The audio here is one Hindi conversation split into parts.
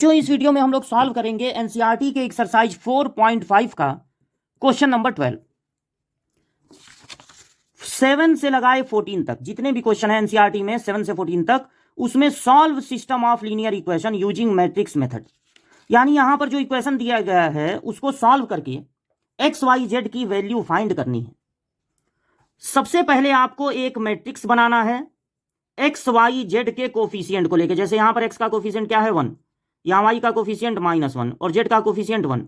जो इस वीडियो में हम लोग सॉल्व करेंगे एनसीईआरटी के एक्सरसाइज 4.5 का क्वेश्चन नंबर 12 7 से लगाए 14 तक जितने भी क्वेश्चन है एनसीईआरटी में 7 से 14 तक उसमें solve system of linear equation using matrix method. यानी यहां पर जो इक्वेशन दिया गया है उसको सॉल्व करके एक्स वाई जेड की वैल्यू फाइंड करनी है। सबसे पहले आपको एक मैट्रिक्स बनाना है एक्स वाई जेड के कोफिशिएंट को लेकर। जैसे यहां पर एक्स का कोफिशिएंट क्या है 1, यहां वाई का कोफिशिएंट -1 और जेड का कोफिशिएंट 1।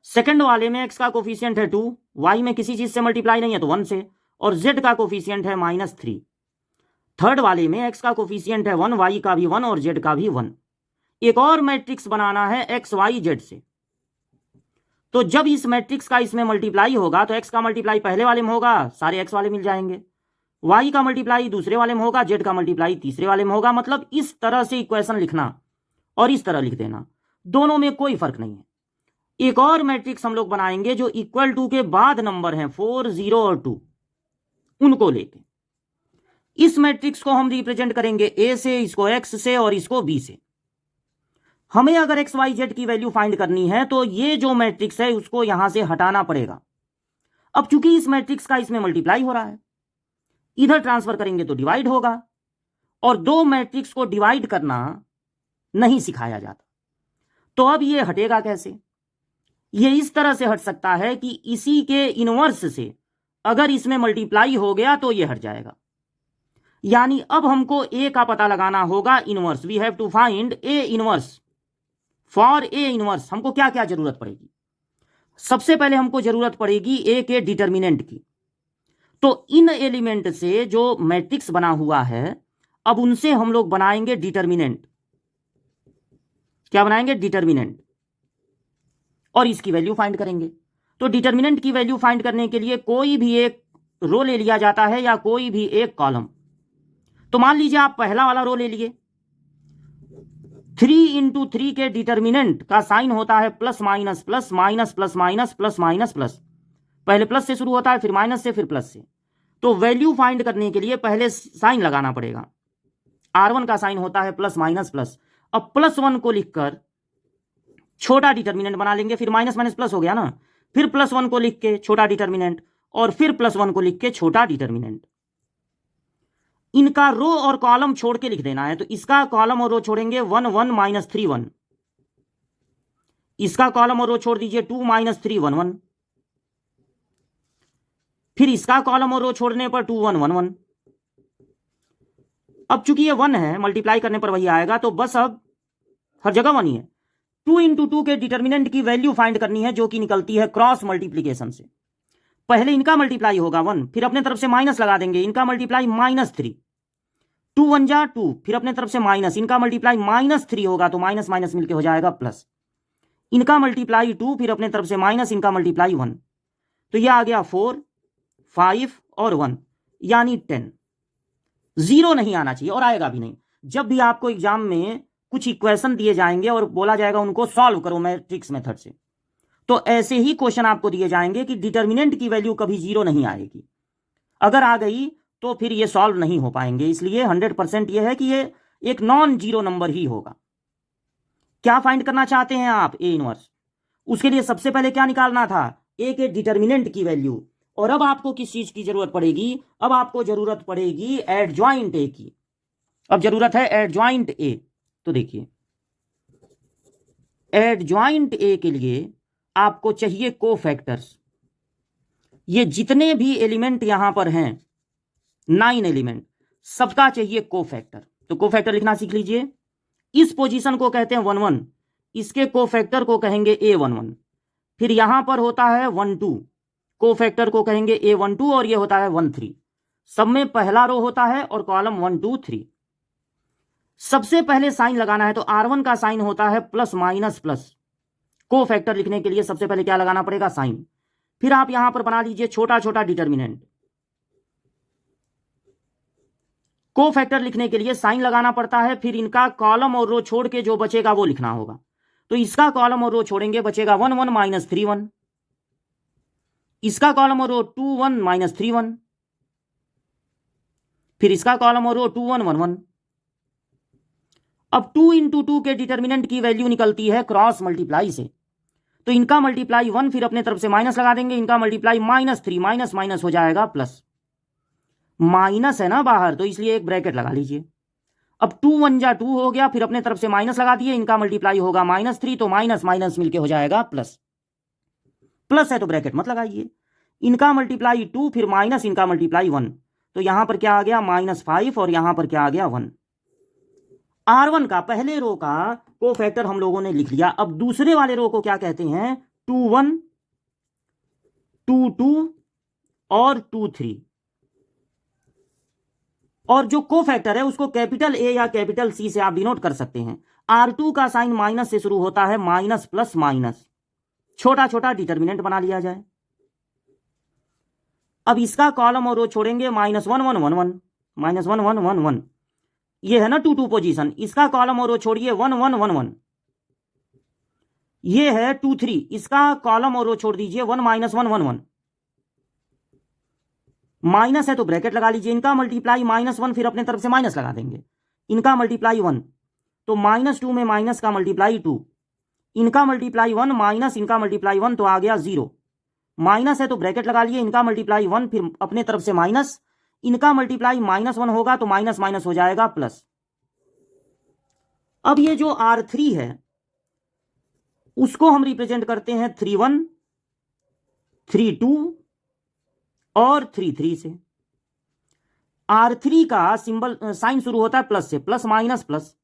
सेकंड वाले में एक्स का कोफिशिएंट है 2, वाई में किसी चीज से मल्टीप्लाई नहीं है तो 1 से, और जेड का कोफिशिएंट है -3। थर्ड वाले में एक्स का कोफिशिएंट है 1, वाई का भी 1 और जेड का भी 1। एक और मैट्रिक्स बनाना है एक्स वाई जेड से। तो जब इस मैट्रिक्स का इसमें मल्टीप्लाई होगा तो एक्स का मल्टीप्लाई पहले वाले में होगा, सारे एक्स वाले मिल जाएंगे। वाई का मल्टीप्लाई दूसरे वाले में होगा, जेड का मल्टीप्लाई तीसरे वाले में होगा। मतलब इस तरह से इक्वेशन लिखना और इस तरह लिख देना, दोनों में कोई फर्क नहीं है। एक और मैट्रिक्स हम लोग बनाएंगे जो इक्वल टू के बाद नंबर हैं 4, 0 और 2, उनको लेके इस मैट्रिक्स को हम रिप्रेजेंट करेंगे ए से, इसको एक्स से और इसको बी से। हमें अगर एक्स वाई जेड की वैल्यू फाइंड करनी है तो ये जो मैट्रिक्स है उसको यहां से हटाना पड़ेगा। अब चूंकि इस मैट्रिक्स का इसमें मल्टीप्लाई हो रहा है, इधर ट्रांसफर करेंगे तो डिवाइड होगा, और दो मैट्रिक्स को डिवाइड करना नहीं सिखाया जाता। तो अब ये हटेगा कैसे? ये इस तरह से हट सकता है कि इसी के इनवर्स से अगर इसमें मल्टीप्लाई हो गया तो ये हट जाएगा। यानी अब हमको ए का पता लगाना होगा, inverse. We have to find a inverse. For a inverse हमको क्या क्या जरूरत पड़ेगी? सबसे पहले हमको जरूरत पड़ेगी ए के डिटर्मिनेंट की। तो इन एलिमेंट से जो मैट्रिक्स बना हुआ है अब उनसे हम लोग बनाएंगे डिटर्मिनेंट। क्या बनाएंगे? डिटर्मिनेंट। और इसकी वैल्यू फाइंड करेंगे। तो डिटर्मिनेंट की वैल्यू फाइंड करने के लिए कोई भी एक रो ले लिया जाता है या कोई भी एक कॉलम। तो मान लीजिए आप पहला वाला रो ले लिए। 3 इंटू 3 के डिटर्मिनेंट का साइन होता है plus minus plus minus plus minus plus minus plus. पहले प्लस से शुरू होता है, फिर माइनस से, फिर प्लस से। तो वैल्यू फाइंड करने के लिए पहले साइन लगाना पड़ेगा। R1 का साइन होता है प्लस माइनस प्लस। अब +1 को लिखकर छोटा डिटर्मिनेंट बना लेंगे, फिर माइनस माइनस प्लस हो गया ना, फिर +1 को लिख के छोटा डिटर्मिनेंट, और फिर +1 को लिख के छोटा डिटर्मिनेंट। इनका रो और कॉलम छोड़ के लिख देना है। तो इसका कॉलम और रो छोड़ेंगे 1 1 -3 1। इसका कॉलम और रो छोड़ दीजिए 2 -3 1 1। फिर इसका कॉलम और रो छोड़ने पर 2 1 1 1। अब चूंकि ये 1 है, मल्टीप्लाई करने पर वही आएगा, तो बस अब हर जगह 1 ही है। 2 इंटू 2 के डिटर्मिनेंट की वैल्यू फाइंड करनी है जो कि निकलती है क्रॉस मल्टीप्लीकेशन से। पहले इनका मल्टीप्लाई होगा 1, फिर अपने तरफ से माइनस लगा देंगे, इनका मल्टीप्लाई -3। 2 1 जा 2, फिर अपने तरफ से माइनस, इनका मल्टीप्लाई -3 होगा तो माइनस माइनस मिलके हो जाएगा प्लस। इनका मल्टीप्लाई 2, फिर अपने तरफ से माइनस, इनका मल्टीप्लाई 1। तो यह आ गया 4 5 और 1 यानी 10। 0 नहीं आना चाहिए और आएगा भी नहीं। जब भी आपको एग्जाम में कुछ इक्वेशन दिए जाएंगे और बोला जाएगा उनको सॉल्व करो मैट्रिक्स मेथड से, तो ऐसे ही क्वेश्चन आपको दिए जाएंगे कि डिटर्मिनेंट की वैल्यू कभी 0 नहीं आएगी। अगर आ गई तो फिर ये सॉल्व नहीं हो पाएंगे। इसलिए 100% ये है कि ये एक नॉन जीरो नंबर ही होगा। क्या फाइंड करना चाहते हैं आप? A inverse. उसके लिए सबसे पहले क्या निकालना था? ए के डिटर्मिनेंट की वैल्यू। और अब आपको किस चीज की जरूरत पड़ेगी? अब आपको जरूरत पड़ेगी एडजॉइंट ए की। अब जरूरत है एडजॉइंट ए। तो देखिए, एडजॉइंट ए के लिए आपको चाहिए कोफैक्टर्स। ये जितने भी एलिमेंट यहां पर हैं 9 एलिमेंट, सबका चाहिए कोफैक्टर। तो कोफैक्टर लिखना सीख लीजिए। इस पोजीशन को कहते हैं 1 1, इसके कोफैक्टर को कहेंगे A11। फिर यहां पर होता है 1 2, कोफैक्टर को कहेंगे A12 और ये होता है 1 3। सब में पहला रो होता है और कॉलम 1 2 3। सबसे पहले साइन लगाना है तो R1 का साइन होता है प्लस माइनस प्लस। कोफैक्टर लिखने के लिए सबसे पहले क्या लगाना पड़ेगा? साइन। फिर आप यहां पर बना लीजिए छोटा छोटा डिटर्मिनेंट। कोफैक्टर लिखने के लिए साइन लगाना पड़ता है, फिर इनका कॉलम और रो छोड़ के जो बचेगा वो लिखना होगा। तो इसका कॉलम और रो छोड़ेंगे, बचेगा 1 1 -3 1। इसका कॉलम और रो 2 1 -3 1। फिर इसका कॉलम और रो 2 1 1 1। अब 2 इंटू 2 के डिटर्मिनेंट की वैल्यू निकलती है क्रॉस मल्टीप्लाई से, तो इनका मल्टीप्लाई 1, फिर अपने तरफ से माइनस लगा देंगे, इनका मल्टीप्लाई -3, माइनस माइनस हो जाएगा प्लस, माइनस है ना बाहर तो इसलिए एक ब्रैकेट लगा लीजिए। अब 2 1 जा 2 हो गया, फिर अपने तरफ से माइनस लगा दिए, इनका मल्टीप्लाई होगा -3, तो माइनस माइनस मिलके हो जाएगा प्लस, प्लस है तो ब्रैकेट मत लगाइए। इनका मल्टीप्लाई 2, फिर माइनस इनका मल्टीप्लाई 1, तो यहां पर क्या आ गया -5 और यहां पर क्या आ गया 1। R1 का पहले रो का कोफैक्टर हम लोगों ने लिख लिया। अब दूसरे वाले रो को क्या कहते हैं, 2 1 2 2 और 2 3, और जो कोफैक्टर है उसको कैपिटल ए या कैपिटल सी से आप डिनोट कर सकते हैं। R2 का साइन माइनस से शुरू होता है, माइनस प्लस माइनस, छोटा छोटा डिटर्मिनेंट बना लिया जाए। अब इसका कॉलम और रो छोड़ेंगे, -1 1 1 1, -1 1 1 1, ये है ना 2 2 पोजीशन, इसका कॉलम और रो छोड़िए 1 1 1 1, ये है 2 3, इसका कॉलम और रो छोड़ दीजिए 1 -1 1 1, माइनस है तो ब्रैकेट लगा लीजिए, इनका मल्टीप्लाई -1, फिर अपने तरफ से माइनस लगा देंगे, इनका मल्टीप्लाई 1, तो -2 में माइनस का मल्टीप्लाई 2, इनका मल्टीप्लाई 1 माइनस इनका मल्टीप्लाई 1, तो आ गया 0, माइनस है तो ब्रैकेट लगा लिए, इनका मल्टीप्लाई 1, फिर अपने तरफ से माइनस, इनका मल्टीप्लाई -1 होगा तो माइनस माइनस हो जाएगा प्लस। अब ये जो R3 है उसको हम रिप्रेजेंट करते हैं 3 1 3 2 और 3 3 से। R3 का सिंबल साइन शुरू होता है प्लस से, प्लस माइनस प्लस,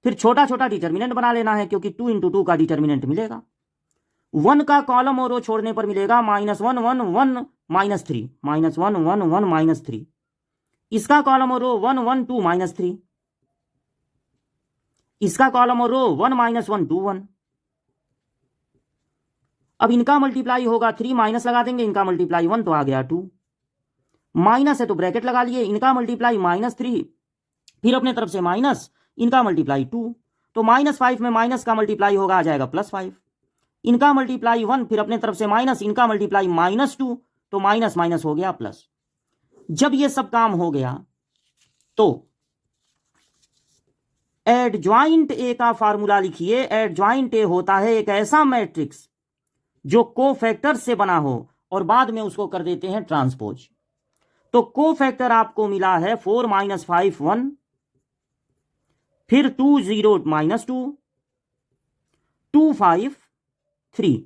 फिर छोटा छोटा डिटर्मिनेंट बना लेना है क्योंकि 2 इंटू 2 का डिटर्मिनेंट मिलेगा। 1 का कॉलम और रो छोड़ने पर मिलेगा -1 1 1 -3, -1 1 1 -3, इसका कॉलम और रो 1 1 2 -3, इसका कॉलम और रो 1 -1 2 1। अब इनका मल्टीप्लाई होगा 3, माइनस लगा देंगे, इनका मल्टीप्लाई 1, तो आ गया 2, माइनस है तो ब्रैकेट लगा लिए, इनका मल्टीप्लाई -3, फिर अपने तरफ से माइनस, इनका मल्टीप्लाई 2, तो -5 में माइनस का मल्टीप्लाई होगा, आ जाएगा +5, इनका मल्टीप्लाई 1, फिर अपने तरफ से माइनस, इनका मल्टीप्लाई -2, तो माइनस माइनस हो गया प्लस। जब ये सब काम हो गया तो एडज्वाइंट ए का फार्मूला लिखिए। एडज्वाइंट ए होता है एक ऐसा मैट्रिक्स जो कोफैक्टर से बना हो और बाद में उसको कर देते हैं ट्रांसपोज। तो कोफैक्टर आपको मिला है 4 -5 1, फिर 2 0 -2 2 5 3।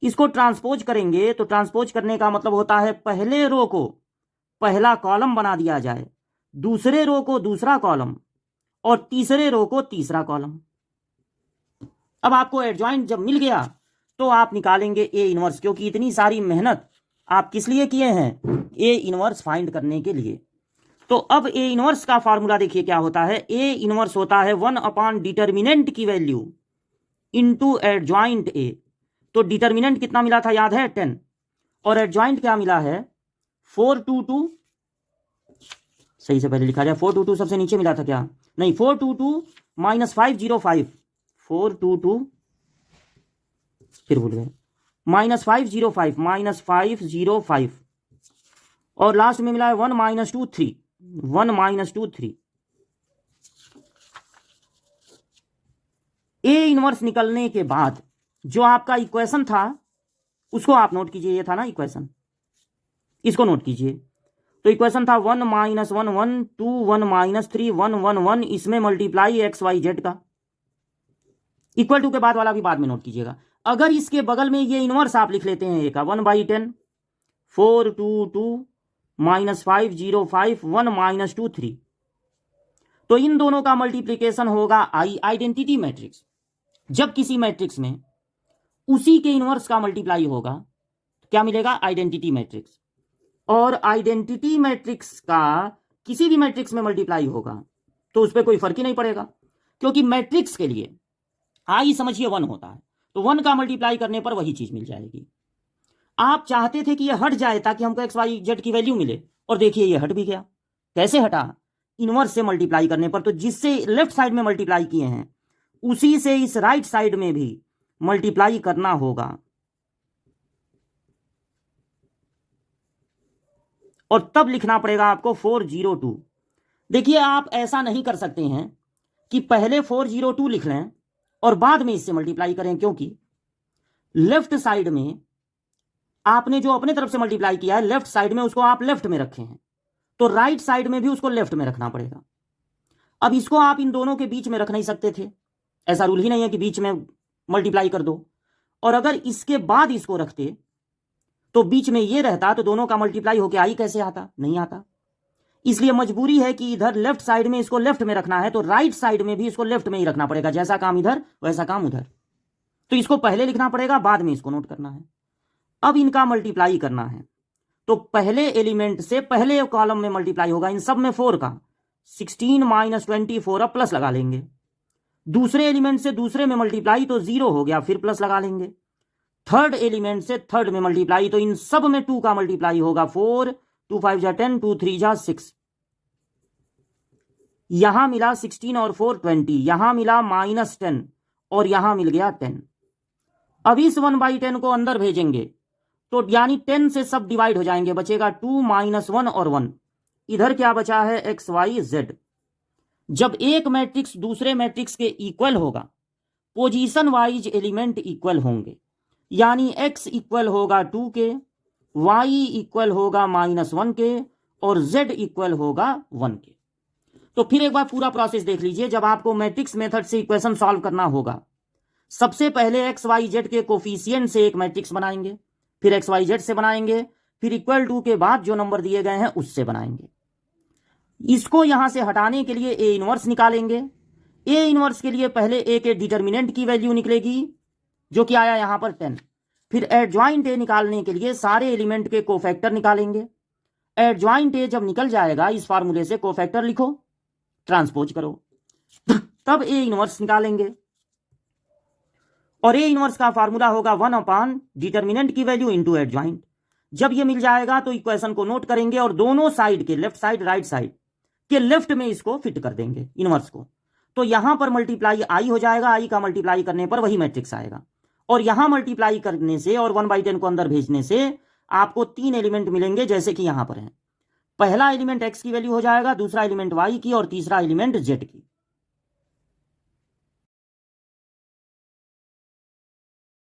इसको ट्रांसपोज करेंगे तो ट्रांसपोज करने का मतलब होता है पहले रो को पहला कॉलम बना दिया जाए, दूसरे रो को दूसरा कॉलम और तीसरे रो को तीसरा कॉलम। अब आपको एडजॉइंट जब मिल गया तो आप निकालेंगे ए इनवर्स, क्योंकि इतनी सारी मेहनत आप किस लिए किए हैं, ए इनवर्स फाइंड करने के लिए। तो अब ए इनवर्स का फार्मूला देखिए क्या होता है। ए इनवर्स होता है 1 डिटर्मिनेंट की वैल्यू इंटू एडजॉइंट ए। तो डिटर्मिनेंट कितना मिला था याद है 10, और एडजॉइंट क्या मिला है 422, सही से पहले लिखा जाए 422 सबसे नीचे मिला था क्या, नहीं 422 -505, 422 फिर भूल गए -505 और लास्ट में मिला है 1 -2 3, 1 -2 3। ए इनवर्स निकलने के बाद जो आपका इक्वेशन था उसको आप नोट कीजिए, ये था ना इक्वेशन, इसको नोट कीजिए। तो इक्वेशन था 1 -1 1 2 1 -3 1 1 1, इसमें मल्टीप्लाई XYZ का, इक्वल टू के बाद वाला भी बाद में नोट कीजिएगा। अगर इसके बगल में ये इनवर्स आप लिख लेते हैं ए का 1/10 422 -505 1 -2 3, तो इन दोनों का मल्टीप्लीकेशन होगा आइडेंटिटी मैट्रिक्स। जब किसी मैट्रिक्स में उसी के इनवर्स का मल्टीप्लाई होगा क्या मिलेगा, आइडेंटिटी मैट्रिक्स। और आइडेंटिटी मैट्रिक्स का किसी भी मैट्रिक्स में मल्टीप्लाई होगा तो उस पर कोई फर्क ही नहीं पड़ेगा, क्योंकि मैट्रिक्स के लिए आई समझिए 1 होता है, तो 1 का मल्टीप्लाई करने पर वही चीज मिल जाएगी। आप चाहते थे कि यह हट जाए ताकि हमको XYZ की वैल्यू मिले, और देखिए ये हट भी गया। कैसे हटा, इनवर्स से मल्टीप्लाई करने पर। तो जिससे लेफ्ट साइड में मल्टीप्लाई किए हैं उसी से इस राइट साइड में भी मल्टीप्लाई करना होगा, और तब लिखना पड़ेगा आपको 402। देखिए आप ऐसा नहीं कर सकते हैं कि पहले 402 लिख लें और बाद में इससे मल्टीप्लाई करें, क्योंकि लेफ्ट साइड में आपने जो अपने तरफ से मल्टीप्लाई किया है लेफ्ट साइड में, उसको आप लेफ्ट में रखे हैं, तो राइट साइड में भी उसको लेफ्ट में रखना पड़ेगा। अब इसको आप इन दोनों के बीच में रख नहीं सकते थे, ऐसा रूल ही नहीं है कि बीच में मल्टीप्लाई कर दो। और अगर इसके बाद इसको रखते तो बीच में ये रहता तो दोनों का मल्टीप्लाई होकर आई कैसे आता, नहीं आता। इसलिए मजबूरी है कि इधर लेफ्ट साइड में इसको लेफ्ट में रखना है, तो राइट साइड में भी इसको लेफ्ट में ही रखना पड़ेगा, जैसा काम इधर वैसा काम उधर। तो इसको पहले लिखना पड़ेगा, बाद में इसको नोट करना है। अब इनका मल्टीप्लाई करना है, तो पहले एलिमेंट से पहले कॉलम में मल्टीप्लाई होगा, इन सब में 4 का 16 माइनस 24, अब प्लस लगा लेंगे। दूसरे एलिमेंट से दूसरे में मल्टीप्लाई तो 0 हो गया, फिर प्लस लगा लेंगे। थर्ड एलिमेंट से थर्ड में मल्टीप्लाई, तो इन सब में 2 का मल्टीप्लाई होगा, 4 2 5 जा 10, 2 3 जा 6। यहां मिला 16 और 4 20, यहां मिला -10 और यहां मिल गया 10। अब इस 1/10 को अंदर भेजेंगे तो यानी 10 से सब डिवाइड हो जाएंगे, बचेगा 2 -1 और 1। इधर क्या बचा है, एक्स वाई जेड। जब एक मैट्रिक्स दूसरे मैट्रिक्स के इक्वल होगा, पोजीशन वाइज एलिमेंट इक्वल होंगे, यानी x इक्वल होगा 2 के, y इक्वल होगा -1 के और z इक्वल होगा 1 के। तो फिर एक बार पूरा प्रोसेस देख लीजिए। जब आपको मैट्रिक्स मेथड से इक्वेशन सॉल्व करना होगा, सबसे पहले एक्स वाई जेड के कोफिशिएंट से एक मैट्रिक्स बनाएंगे, फिर एक्स वाई जेड से बनाएंगे, फिर इक्वल टू के बाद जो नंबर दिए गए हैं उससे बनाएंगे। इसको यहां से हटाने के लिए ए इनवर्स निकालेंगे। ए इनवर्स के लिए पहले ए के डिटर्मिनेंट की वैल्यू निकलेगी, जो कि आया यहां पर 10। फिर एडजॉइंट ए निकालने के लिए सारे एलिमेंट के कोफैक्टर निकालेंगे। एडजॉइंट ए जब निकल जाएगा, इस फार्मूले से कोफैक्टर लिखो, ट्रांसपोज करो, तब ए इनवर्स निकालेंगे। और ए इनवर्स का फार्मूला होगा 1 डिटर्मिनेंट की वैल्यू इंटू एडजॉइंट। जब ये मिल जाएगा तो इक्वेशन को नोट करेंगे और दोनों साइड के, लेफ्ट साइड राइट साइड के लेफ्ट में इसको फिट कर देंगे इनवर्स को। तो यहां पर मल्टीप्लाई आई हो जाएगा, आई का मल्टीप्लाई करने पर वही मैट्रिक्स आएगा। और यहां मल्टीप्लाई करने से और 1/10 को अंदर भेजने से आपको 3 एलिमेंट मिलेंगे, जैसे कि यहां पर है। पहला एलिमेंट एक्स की वैल्यू हो जाएगा, दूसरा एलिमेंट वाई की और तीसरा एलिमेंट जेड की।